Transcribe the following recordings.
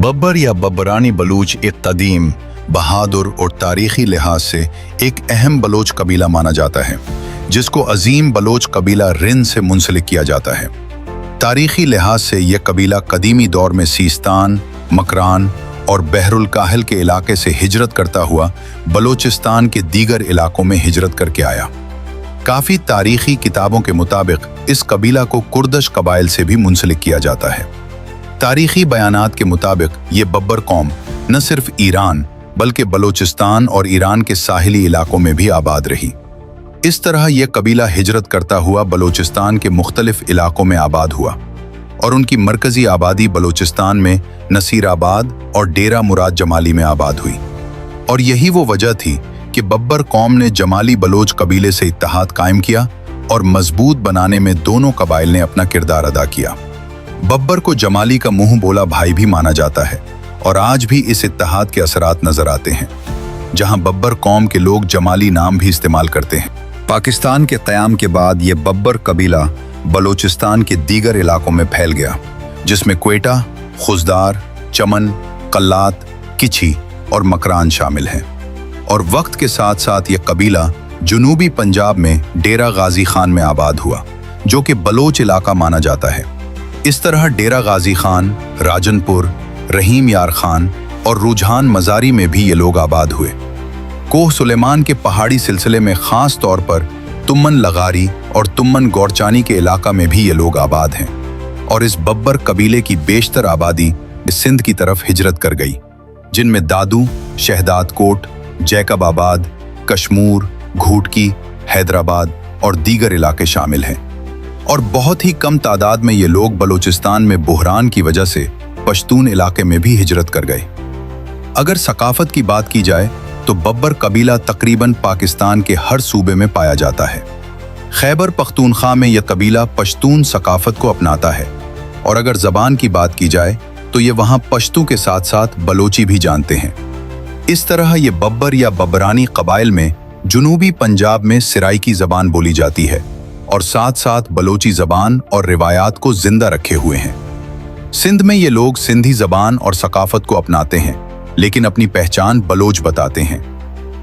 बब्बर या बब्बरानी बलूच एक कदीम, बहादुर और तारीखी लिहाज से एक अहम बलोच कबीला माना जाता है, जिसको अजीम बलोच कबीला रिंद से मुंसलिक किया जाता है। तारीखी लिहाज से यह कबीला कदीमी दौर में सीस्तान, मकरान और बहरुल काहिल के इलाके से हिजरत करता हुआ बलोचिस्तान के दीगर इलाकों में हिजरत करके आया। काफ़ी तारीखी किताबों के मुताबिक इस कबीला को कुर्दश कबाइल से भी मुंसलिक किया जाता है। तारीखी बयानात के मुताबिक ये बब्बर कौम न सिर्फ ईरान बल्कि बलोचिस्तान और ईरान के साहिली इलाकों में भी आबाद रही। इस तरह यह कबीला हिजरत करता हुआ बलोचिस्तान के मुख्तलिफ इलाकों में आबाद हुआ और उनकी मरकजी आबादी बलोचिस्तान में नसीराबाद और डेरा मुराद जमाली में आबाद हुई। और यही वो वजह थी कि बब्बर कौम ने जमाली बलोच कबीले से इत्तेहाद कायम किया और मजबूत बनाने में दोनों कबाइल ने अपना किरदार अदा किया। बब्बर को जमाली का मुंह बोला भाई भी माना जाता है और आज भी इस इत्तेहाद के असरात नजर आते हैं, जहां बब्बर कौम के लोग जमाली नाम भी इस्तेमाल करते हैं। पाकिस्तान के क़याम के बाद ये बब्बर कबीला बलोचिस्तान के दीगर इलाकों में फैल गया, जिसमें क्वेटा, खुजदार, चमन, कल्लात, किची और मकरान शामिल हैं। और वक्त के साथ साथ ये कबीला जुनूबी पंजाब में डेरा गाजी खान में आबाद हुआ, जो कि बलोच इलाका माना जाता है। इस तरह डेरा गाजी खान, राजनपुर, रहीम यार खान और रुझान मजारी में भी ये लोग आबाद हुए। कोह सुलेमान के पहाड़ी सिलसिले में खास तौर पर तुम्मन लगारी और तुम्मन गौरचानी के इलाका में भी ये लोग आबाद हैं। और इस बब्बर कबीले की बेशतर आबादी सिंध की तरफ हिजरत कर गई, जिनमें दादू, शहदाद कोट, जैकब आबाद, कश्मूर, घूटकी, हैदराबाद और दीगर इलाके शामिल हैं। और बहुत ही कम तादाद में ये लोग बलोचिस्तान में बुहरान की वजह से पश्तून इलाके में भी हिजरत कर गए। अगर सकाफत की बात की जाए तो बब्बर कबीला तकरीबन पाकिस्तान के हर सूबे में पाया जाता है। खैबर पख्तूनख्वा में यह कबीला पश्तून सकाफत को अपनाता है। और अगर ज़बान की बात की जाए तो ये वहाँ पश्तू के साथ साथ बलोची भी जानते हैं। इस तरह ये बब्बर या बब्बरानी कबाइल में जुनूबी पंजाब में सिराइकी ज़बान बोली जाती है और साथ साथ बलोची ज़बान और रिवायात को जिंदा रखे हुए हैं। सिंध में ये लोग सिंधी ज़बान और सकाफत को अपनाते हैं, लेकिन अपनी पहचान बलोच बताते हैं।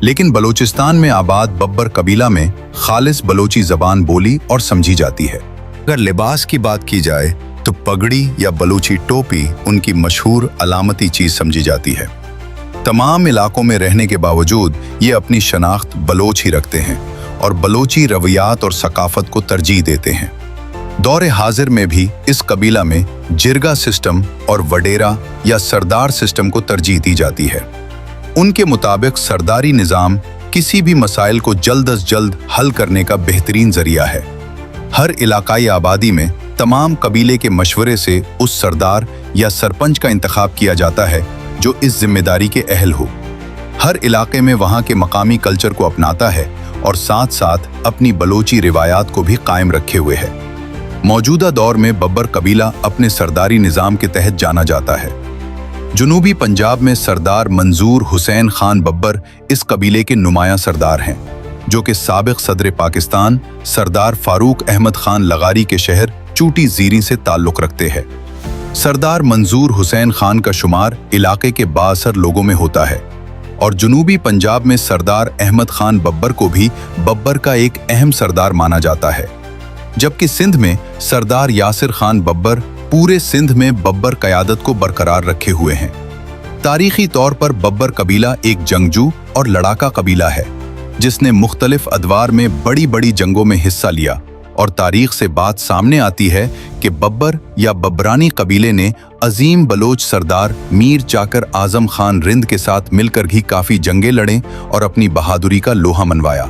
लेकिन बलोचिस्तान में आबाद बब्बर कबीला में खालिस बलोची ज़बान बोली और समझी जाती है। अगर लिबास की बात की जाए तो पगड़ी या बलोची टोपी उनकी मशहूर अलामती चीज़ समझी जाती है। तमाम इलाकों में रहने के बावजूद ये अपनी शनाख्त बलोच ही रखते हैं और बलोची रवियात और सकाफत को तरजीह देते हैं। दौरे हाजिर में भी इस कबीला में जिरगा सिस्टम और वडेरा या सरदार सिस्टम को तरजीह दी जाती है। उनके मुताबिक सरदारी निज़ाम किसी भी मसाइल को जल्द अज जल्द हल करने का बेहतरीन जरिया है। हर इलाकाई आबादी में तमाम कबीले के मशवरे से उस सरदार या सरपंच का इंतखाब किया जाता है जो इस जिम्मेदारी के अहल हो। हर इलाके में वहाँ के मकामी कल्चर को अपनाता है और साथ साथ अपनी बलोची रिवायात को भी कायम रखे हुए है। मौजूदा दौर में बब्बर कबीला अपने सरदारी निज़ाम के तहत जाना जाता है। जुनूबी पंजाब में सरदार मंजूर हुसैन खान बब्बर इस कबीले के नुमायां सरदार हैं, जो कि साबिक सदर पाकिस्तान सरदार फारूक अहमद खान लगारी के शहर चूटी ज़ीरी से ताल्लुक़ रखते हैं। सरदार मंजूर हुसैन खान का शुमार इलाके के बाअसर लोगों में होता है और जुनूबी पंजाब में सरदार अहमद खान बब्बर को भी बब्बर का एक अहम सरदार माना जाता है, जबकि सिंध में सरदार यासिर खान बब्बर पूरे सिंध में बब्बर क़यादत को बरकरार रखे हुए हैं। तारीखी तौर पर बब्बर कबीला एक जंगजू और लड़ाका कबीला है, जिसने मुख्तलिफ अदवार में बड़ी बड़ी जंगों में हिस्सा लिया। और तारीख से बात सामने आती है कि बब्बर या बब्बरानी कबीले ने अजीम बलोच सरदार मीर चाकर आजम खान रिंद के साथ मिलकर भी काफ़ी जंगें लड़ें और अपनी बहादुरी का लोहा मनवाया।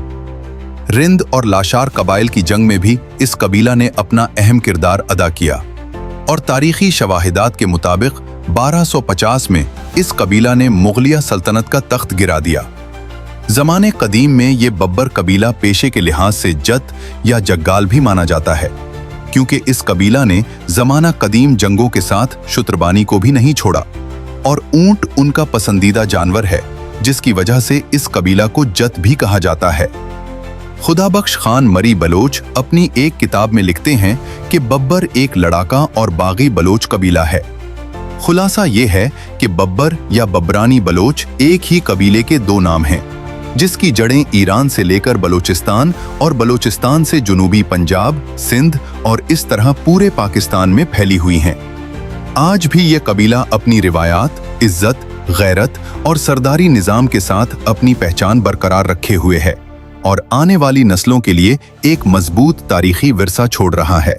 रिंद और लाशार कबाइल की जंग में भी इस कबीला ने अपना अहम किरदार अदा किया। और तारीखी शवाहिदात के मुताबिक 1250 में इस कबीला ने मुगलिया सल्तनत का तख्त गिरा दिया। ज़माने कदीम में ये बब्बर कबीला पेशे के लिहाज से जत या जग्गाल भी माना जाता है, क्योंकि इस कबीला ने ज़माना कदीम जंगों के साथ शुतरबानी को भी नहीं छोड़ा और ऊंट उनका पसंदीदा जानवर है, जिसकी वजह से इस कबीला को जत भी कहा जाता है। खुदाबख्श खान मरी बलोच अपनी एक किताब में लिखते हैं कि बब्बर एक लड़ाका और बागी बलोच कबीला है। खुलासा ये है कि बब्बर या बब्रानी बलोच एक ही कबीले के दो नाम हैं, जिसकी जड़ें ईरान से लेकर बलोचिस्तान और बलोचिस्तान से जुनूबी पंजाब, सिंध और इस तरह पूरे पाकिस्तान में फैली हुई हैं। आज भी ये कबीला अपनी रिवायात, इज्जत, गैरत और सरदारी निज़ाम के साथ अपनी पहचान बरकरार रखे हुए है और आने वाली नस्लों के लिए एक मजबूत तारीखी विरसा छोड़ रहा है।